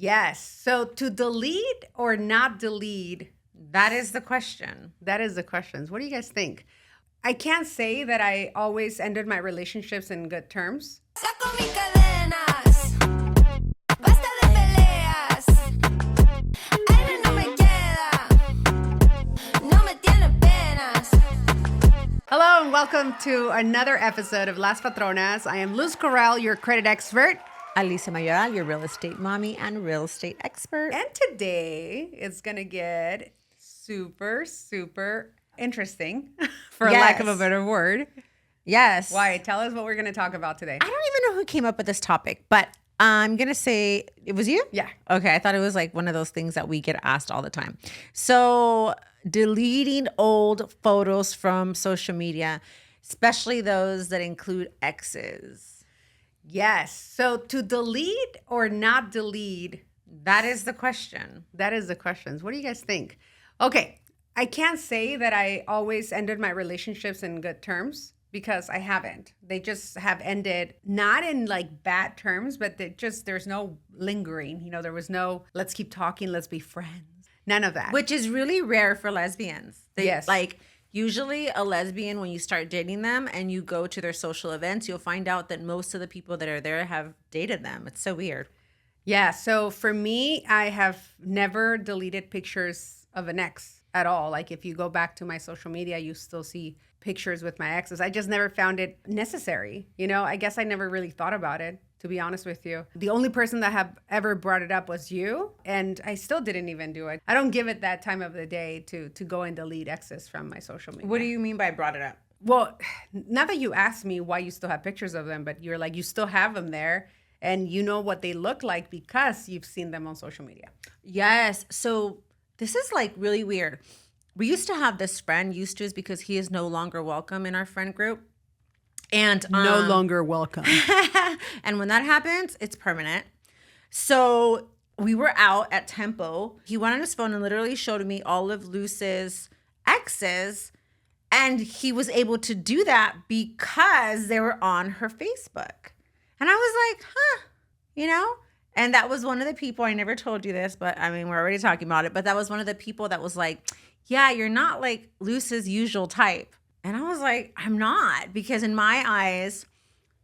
Yes. So to delete or not delete, That is the question. that is the questions. What do you guys think? I can't say that I always ended my relationships in good terms. Saco mis cadenas, basta de peleas. Aire no me queda, no me tiene penas. Hello and welcome to another episode of Las Patronas. I am Luz Corral, your credit expert. Alisa Mayoral, your real estate mommy and real estate expert. And today it's going to get super interesting, for lack of a better word. Yes. Why? Tell us what we're going to talk about today. I don't even know who came up with this topic, but I'm going to say it was you? Yeah. Okay. I thought it was like one of those things that we get asked all the time. So deleting old photos from social media, especially those that include exes. Yes. So to delete or not delete, That is the question. that is the questions. What do you guys think? Okay. I can't say that I always ended my relationships in good terms because I haven't. They just have ended not in like bad terms, but there's no lingering. You know, there was no, let's keep talking, let's be friends. None of that. Which is really rare for lesbians. Yes. Like usually a lesbian, when you start dating them and you go to their social events, you'll find out that most of the people that are there have dated them. It's so weird. Yeah. So for me, I have never deleted pictures of an ex at all. Like if you go back to my social media, you still see pictures with my exes. I just never found it necessary. You know, I guess I never really thought about it, to be honest with you. The only person that have ever brought it up was you, and I still didn't even do it. I don't give it that time of the day to go and delete exes from my social media. What do you mean by brought it up? Well, not that you asked me why you still have pictures of them, but you're like, you still have them there and you know what they look like because you've seen them on social media. Yes. So this is like really weird. We used to have this friend, used to is because he is no longer welcome in our friend group. And No longer welcome. and when that happens, it's permanent. So we were out at Tempo. He went on his phone and literally showed me all of Luz's exes. And he was able to do that because they were on her Facebook. And I was like, you know? And that was one of the people, I never told you this, but I mean, we're already talking about it. But that was one of the people that was like, yeah, you're not like Luz's usual type. And I was like, I'm not, because in my eyes,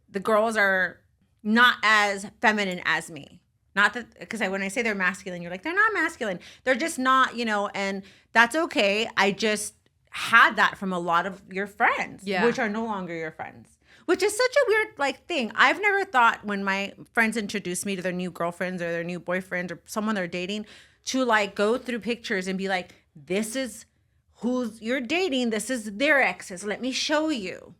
the girls are not as feminine as me. Not that, because when I say they're masculine, you're like, they're not masculine. They're just not, you know, and that's okay. I just had that from a lot of your friends, which are no longer your friends, which is such a weird like thing. I've never thought when my friends introduce me to their new girlfriends or their new boyfriends or someone they're dating to like go through pictures and be like, this is who you're dating. This is their exes. Let me show you.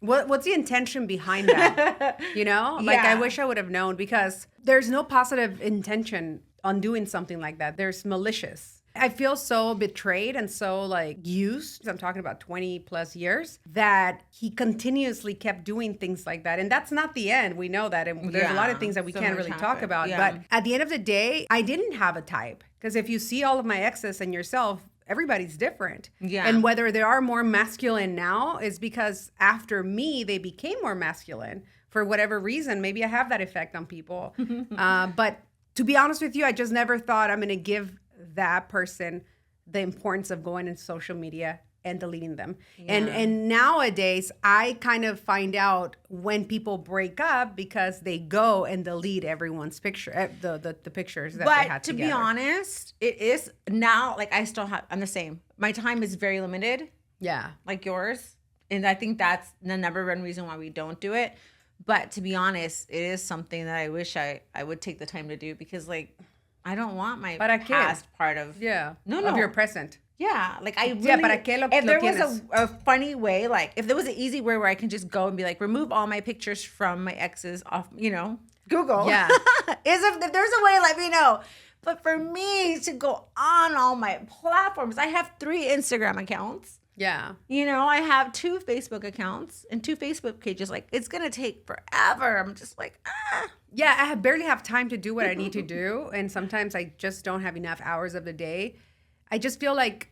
What's the intention behind that? You know, like I wish I would have known because there's no positive intention on doing something like that. There's malicious. I feel so betrayed and so like used. I'm talking about 20 plus years that he continuously kept doing things like that. And that's not the end. We know that. And there's a lot of things that we can't really talk about. Yeah. But at the end of the day, I didn't have a type because if you see all of my exes and yourself, everybody's different. Yeah. And whether they are more masculine now is because after me, they became more masculine for whatever reason. Maybe I have that effect on people. But to be honest with you, I just never thought I'm going to give that person the importance of going into social media and deleting them. And nowadays, I kind of find out when people break up because they go and delete everyone's picture, the pictures that they had But to together. be honest, it is now like I'm the same. My time is very limited, Yeah. like yours. And I think that's the number one reason why we don't do it. But to be honest, it is something that I wish I would take the time to do because like I don't want my ¿Para qué? past part of No. No. Of your present. Yeah, like I really, Yeah, ¿para qué lo if there was tienes? a funny way, like if there was an easy way where I can just go and be like, remove all my pictures from my exes off, you know, Google. Yeah. if there's a way, let me know. But for me to go on all my platforms, I have 3 Instagram accounts. Yeah. You know, I have 2 Facebook accounts and 2 Facebook pages. Like it's gonna take forever. I'm just like, Yeah, I barely have time to do what I need to do. And sometimes I just don't have enough hours of the day. I just feel like,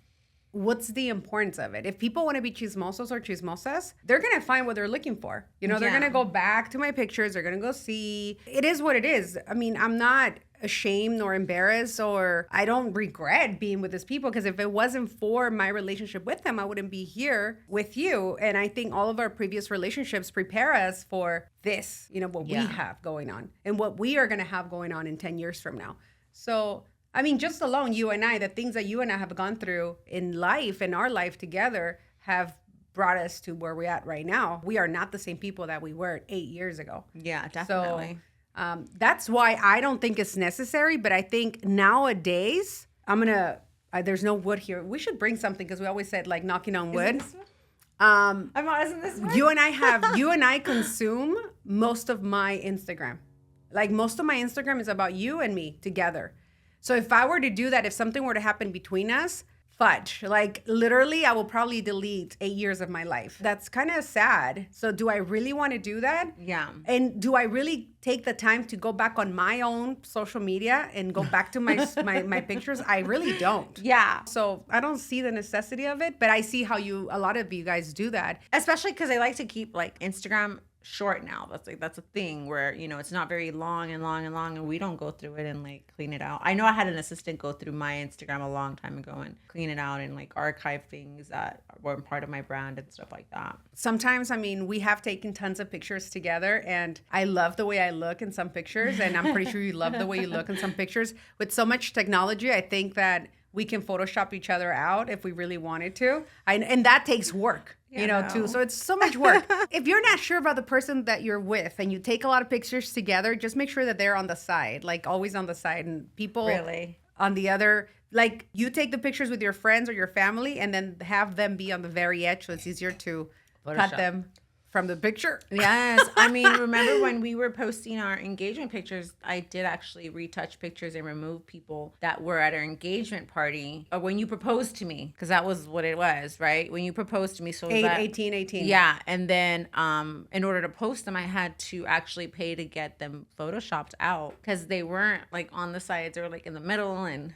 what's the importance of it? If people want to be chismosos or chismosas, they're going to find what they're looking for. You know, they're Yeah. going to go back to my pictures. They're going to go see. It is what it is. I mean, I'm not ashamed or embarrassed, or I don't regret being with these people, because if it wasn't for my relationship with them, I wouldn't be here with you. And I think all of our previous relationships prepare us for this, what we have going on and what we are going to have going on in 10 years from now. So, I mean, just alone, you and I, the things that you and I have gone through in life, in our life together, have brought us to where we're at right now. We are not the same people that we were 8 years ago. Yeah, definitely. So that's why I don't think it's necessary. But I think nowadays, there's no wood here. We should bring something, because we always said like knocking on wood. Isn't this one? You and I consume most of my Instagram. Like most of my Instagram is about you and me together. So if I were to do that, if something were to happen between us, fudge. Like literally, I will probably delete 8 years of my life. That's kind of sad. So do I really want to do that? Yeah. And do I really take the time to go back on my own social media and go back to my my pictures? I really don't. Yeah. So I don't see the necessity of it, but I see how a lot of you guys do that. Especially because I like to keep like Instagram short now. That's a thing where, it's not very long and we don't go through it and like clean it out. I know I had an assistant go through my Instagram a long time ago and clean it out and like archive things that weren't part of my brand and stuff like that. Sometimes, I mean, we have taken tons of pictures together, and I love the way I look in some pictures, and I'm pretty sure you love the way you look in some pictures. With so much technology, I think that we can Photoshop each other out if we really wanted to. And that takes work, too. So it's so much work. If you're not sure about the person that you're with and you take a lot of pictures together, just make sure that they're on the side, like always on the side. And people Really? On the other, like you take the pictures with your friends or your family and then have them be on the very edge so it's easier to cut them from the picture. Yes. I mean, remember when we were posting our engagement pictures, I did actually retouch pictures and remove people that were at our engagement party or when you proposed to me, because that was what it was, right? When you proposed to me. So 18. Yeah. And then in order to post them, I had to actually pay to get them Photoshopped out because they weren't like on the sides. They were like in the middle and...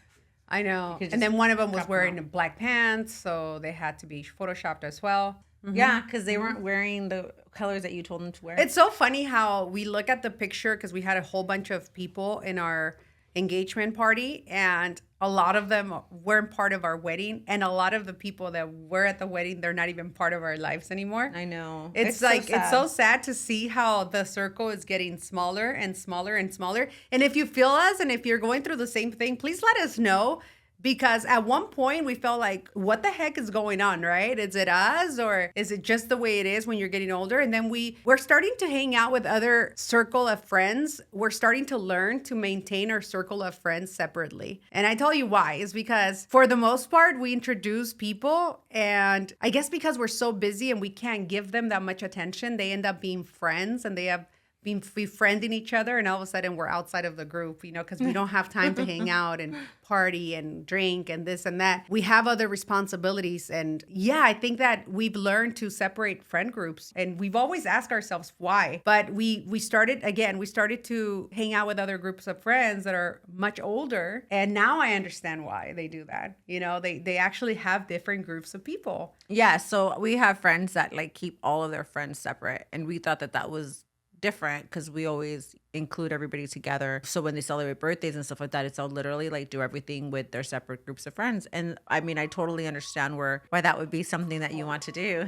I know. And then one of them was wearing black pants, so they had to be Photoshopped as well. Mm-hmm. Yeah, because they weren't wearing the colors that you told them to wear. It's so funny how we look at the picture because we had a whole bunch of people in our engagement party, and a lot of them weren't part of our wedding, and a lot of the people that were at the wedding, they're not even part of our lives anymore. I know. It's like so it's so sad to see how the circle is getting smaller and smaller and smaller. And if you feel us and if you're going through the same thing, please let us know. Because at one point we felt like, what the heck is going on, right? Is it us or is it just the way it is when you're getting older? And then we're starting to hang out with other circle of friends. We're starting to learn to maintain our circle of friends separately. And I tell you why, is because for the most part, we introduce people, and I guess because we're so busy and we can't give them that much attention, they end up being friends and they have been befriending each other, and all of a sudden we're outside of the group, because we don't have time to hang out and party and drink and this and that. We have other responsibilities. And yeah, I think that we've learned to separate friend groups, and we've always asked ourselves why. But we started to hang out with other groups of friends that are much older. And now I understand why they do that. They actually have different groups of people. Yeah. So we have friends that like keep all of their friends separate. And we thought that was different because we always include everybody together. So when they celebrate birthdays and stuff like that, it's all literally like do everything with their separate groups of friends. And I mean, I totally understand why that would be something that you want to do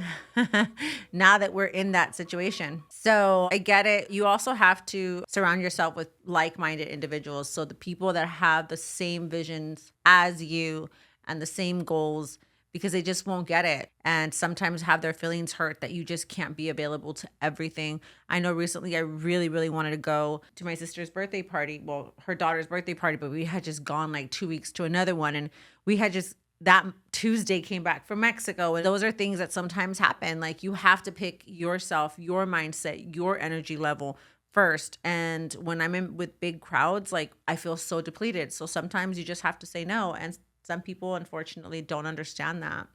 now that we're in that situation. So I get it. You also have to surround yourself with like-minded individuals. So the people that have the same visions as you and the same goals, because they just won't get it and sometimes have their feelings hurt that you just can't be available to everything. I know recently I really, really wanted to go to my sister's birthday party, her daughter's birthday party, but we had just gone like 2 weeks to another one, and we had just that Tuesday came back from Mexico. And those are things that sometimes happen. Like you have to pick yourself, your mindset, your energy level first. And when I'm in with big crowds, like I feel so depleted. So sometimes you just have to say no. And some people, unfortunately, don't understand that.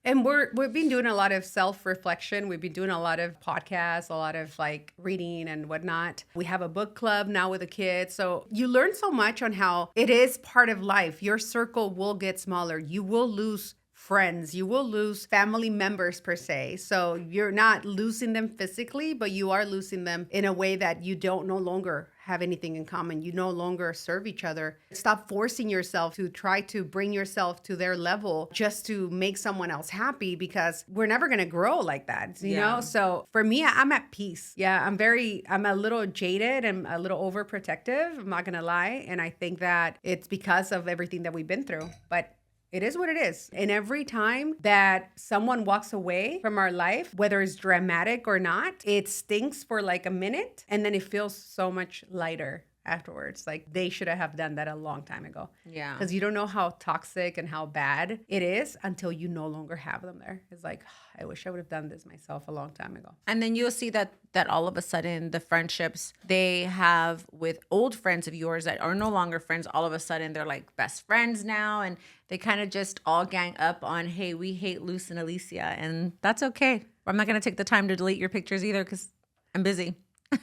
And we've been doing a lot of self-reflection. We've been doing a lot of podcasts, a lot of like reading and whatnot. We have a book club now with the kids. So you learn so much on how it is part of life. Your circle will get smaller. You will lose friends. You will lose family members per se. So you're not losing them physically, but you are losing them in a way that you don't no longer have anything in common. You no longer serve each other. Stop forcing yourself to try to bring yourself to their level just to make someone else happy, because we're never going to grow like that, you know? So for me, I'm at peace. Yeah, I'm a little jaded and a little overprotective. I'm not going to lie. And I think that it's because of everything that we've been through. But it is what it is. And every time that someone walks away from our life, whether it's dramatic or not, it stinks for like a minute and then it feels so much lighter afterwards. Like they should have done that a long time ago. Yeah. Because you don't know how toxic and how bad it is until you no longer have them there. It's like, I wish I would have done this myself a long time ago. And then you'll see that all of a sudden the friendships they have with old friends of yours that are no longer friends, all of a sudden they're like best friends now, and they kind of just all gang up on, hey, we hate Luz and Alicia, and that's okay. I'm not going to take the time to delete your pictures either because I'm busy.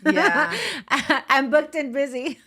Yeah. I'm booked and busy.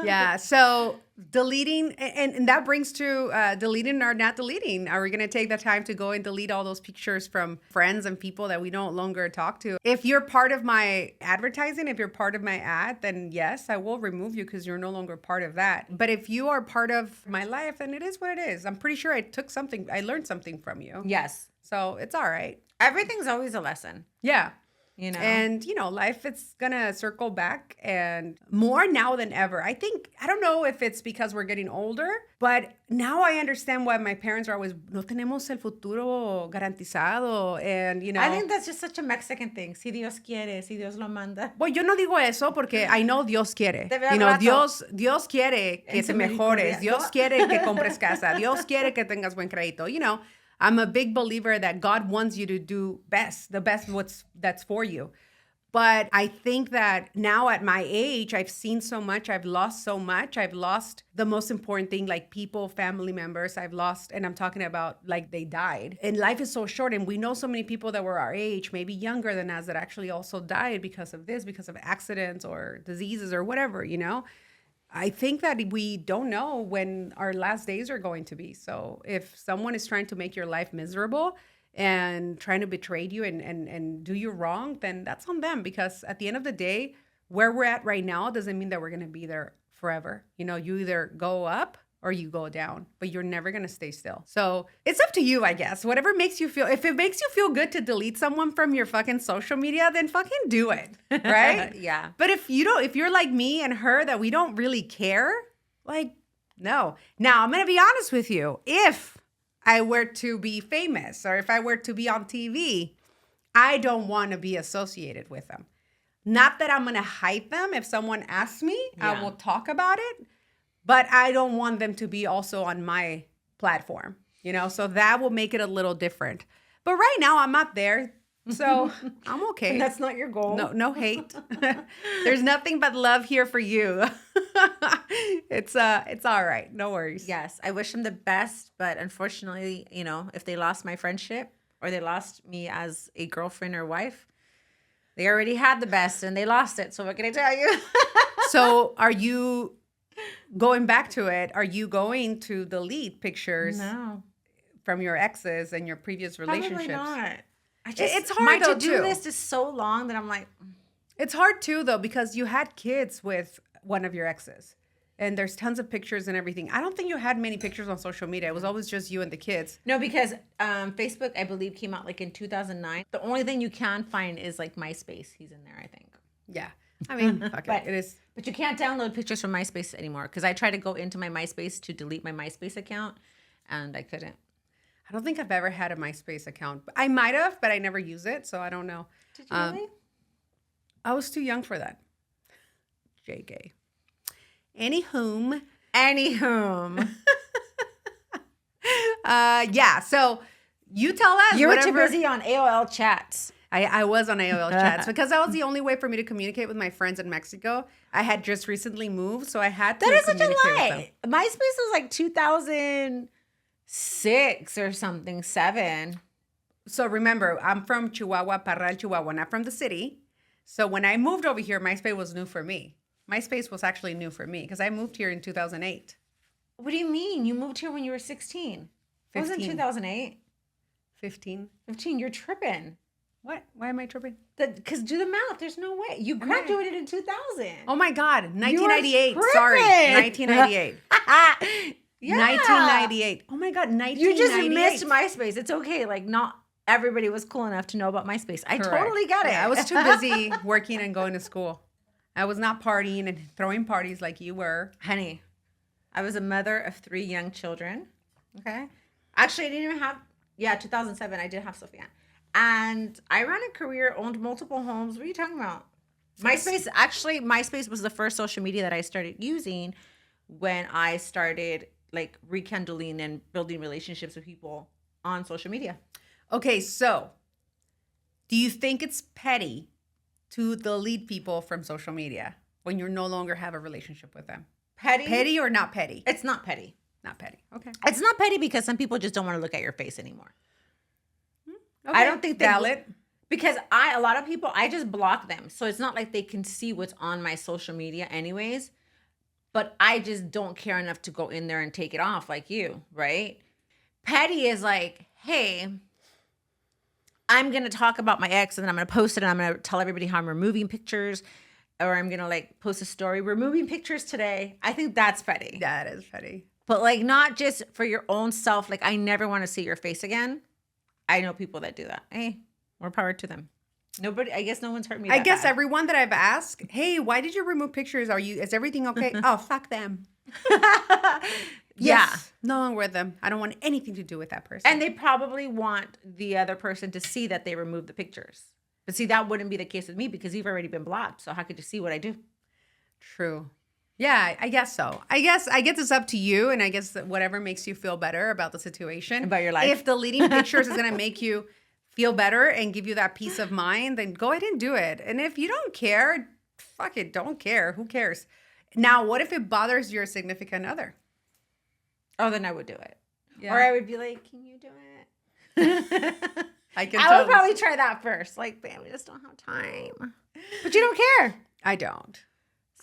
Yeah. So deleting, and that brings to deleting or not deleting. Are we going to take the time to go and delete all those pictures from friends and people that we no longer talk to? If you're part of my advertising, if you're part of my ad, then yes, I will remove you because you're no longer part of that. But if you are part of my life, then it is what it is. I'm pretty sure I learned something from you. Yes. So it's all right. Everything's always a lesson. Yeah. You know, and life, it's gonna circle back, and more now than ever. I don't know if it's because we're getting older, but now I understand why my parents are always, no tenemos el futuro garantizado, and I think that's just such a Mexican thing. Si Dios quiere, si Dios lo manda. Well, yo no digo eso porque I know Dios quiere. rato. Dios quiere que En te su mejores. misericordia. Dios quiere que compres casa. Dios quiere que tengas buen crédito. I'm a big believer that God wants you to do the best that's for you. But I think that now at my age, I've seen so much. I've lost so much. I've lost the most important thing, like people, family members. I've lost, and I'm talking about like they died. And life is so short. And we know so many people that were our age, maybe younger than us, that actually also died because of this, because of accidents or diseases or whatever, I think that we don't know when our last days are going to be. So if someone is trying to make your life miserable and trying to betray you and do you wrong, then that's on them. Because at the end of the day, where we're at right now doesn't mean that we're going to be there forever. You either go up or you go down, but you're never going to stay still. So it's up to you, I guess. Whatever makes you feel, if it makes you feel good to delete someone from your fucking social media, then fucking do it, right? Yeah. But if you're like me and her, that we don't really care, like, no. Now, I'm going to be honest with you. If I were to be famous or if I were to be on TV, I don't want to be associated with them. Not that I'm going to hide them. If someone asks me, I will talk about it. But I don't want them to be also on my platform, so that will make it a little different. But right now I'm not there, so I'm okay. And that's not your goal. No hate. There's nothing but love here for you. It's all right. No worries. Yes, I wish them the best, but unfortunately, if they lost my friendship or they lost me as a girlfriend or wife, they already had the best and they lost it. So what can I tell you? So are you... Going back to it, are you going to delete pictures from your exes and your previous relationships? Probably not. It's hard my though, to-do too. list is so long that I'm like... It's hard too, though, because you had kids with one of your exes. And there's tons of pictures and everything. I don't think you had many pictures on social media. It was always just you and the kids. No, because Facebook, I believe, came out like in 2009. The only thing you can find is like MySpace. He's in there, I think. Yeah. I mean, fuck it. It is. But you can't download pictures from MySpace anymore because I tried to go into my MySpace to delete my MySpace account and I couldn't. I don't think I've ever had a MySpace account. I might have, but I never use it, so I don't know. Did you really? I was too young for that. JK. Anywhom. Yeah, so you tell us. You were too busy on AOL chats. I was on AOL chats because that was the only way for me to communicate with my friends in Mexico. I had just recently moved, so I had to communicate with them. That is such a lie. MySpace was like 2006 or something, 7. So remember, I'm from Chihuahua, Parral, Chihuahua, not from the city. So when I moved over here, MySpace was new for me. MySpace was actually new for me because I moved here in 2008. What do you mean? You moved here when you were 16. It wasn't 2008. 15. 15, you're tripping. What? Why am I tripping? Because do the math. There's no way. You graduated in 2000. Oh my God, You are 1998. Sorry, tripping. 1998. Yeah. 1998. Oh my God, 1998. You just missed MySpace. It's okay. Like, not everybody was cool enough to know about MySpace. I Correct. totally get it. Yeah, I was too busy working and going to school. I was not partying and throwing parties like you were. Honey, I was a mother of 3 young children. Okay. Actually, I didn't even have, 2007, I did have Sophia. And I ran a career, owned multiple homes. What are you talking about? MySpace was the first social media that I started using when I started like rekindling and building relationships with people on social media. Okay, so do you think it's petty to delete people from social media when you no longer have a relationship with them? Petty? Petty or not petty? It's not petty. Not petty. Okay. It's not petty because some people just don't want to look at your face anymore. Okay. I don't think they valid. Because a lot of people, I just block them. So it's not like they can see what's on my social media anyways. But I just don't care enough to go in there and take it off like you, right? Petty is like, hey, I'm going to talk about my ex and then I'm going to post it and I'm going to tell everybody how I'm removing pictures, or I'm going to like post a story, removing pictures today. I think that's petty. That is petty. But like not just for your own self. Like I never want to see your face again. I know people that do that. Hey, more power to them. I guess no one's hurt me. I guess everyone that I've asked, hey, why did you remove pictures? Is everything okay? Oh, fuck them. Yeah. No longer with them. I don't want anything to do with that person. And they probably want the other person to see that they removed the pictures. But see, that wouldn't be the case with me because you've already been blocked. So how could you see what I do? True. Yeah, I guess so. I guess it's up to you, and I guess that whatever makes you feel better about the situation. About your life. If deleting pictures is going to make you feel better and give you that peace of mind, then go ahead and do it. And if you don't care, fuck it, don't care. Who cares? Now, what if it bothers your significant other? Oh, then I would do it. Yeah. Or I would be like, can you do it? I would probably try that first. Like, bam, we just don't have time. But you don't care. I don't.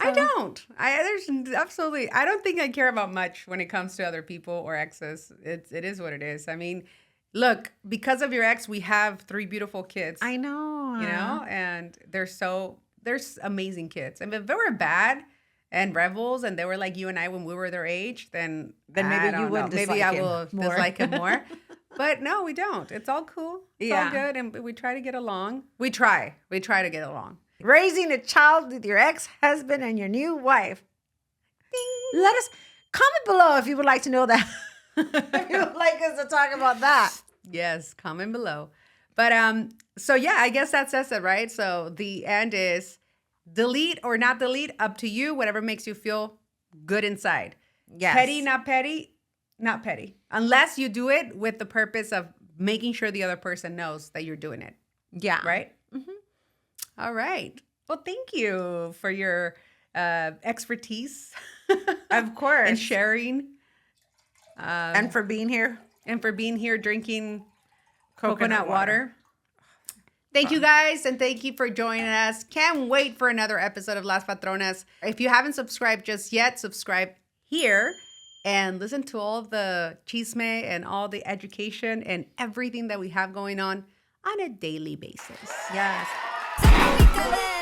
I don't. There's absolutely. I don't think I care about much when it comes to other people or exes. It is what it is. I mean, look, because of your ex, we have 3 beautiful kids. I know. You know, and they're amazing kids. And if they were bad and rebels, and they were like you and I when we were their age, then maybe you would. Maybe I will dislike him more. But no, we don't. It's all cool. It's all good, and we try to get along. We try to get along. Raising a child with your ex-husband and your new wife. Ding. Let us comment below if you would like to know that. If you would like us to talk about that. Yes, comment below. But so yeah, I guess that says it, right? So the end is delete or not delete, up to you, whatever makes you feel good inside. Yes. Petty, not petty, not petty. Unless you do it with the purpose of making sure the other person knows that you're doing it. Yeah. Right? Mm-hmm. All right. Well, thank you for your expertise. Of course. And sharing. And for being here. And for being here drinking coconut water. Thank you guys, and thank you for joining us. Can't wait for another episode of Las Patronas. If you haven't subscribed just yet, subscribe here and listen to all of the chisme and all the education and everything that we have going on a daily basis. Yes. Saca mi cadena.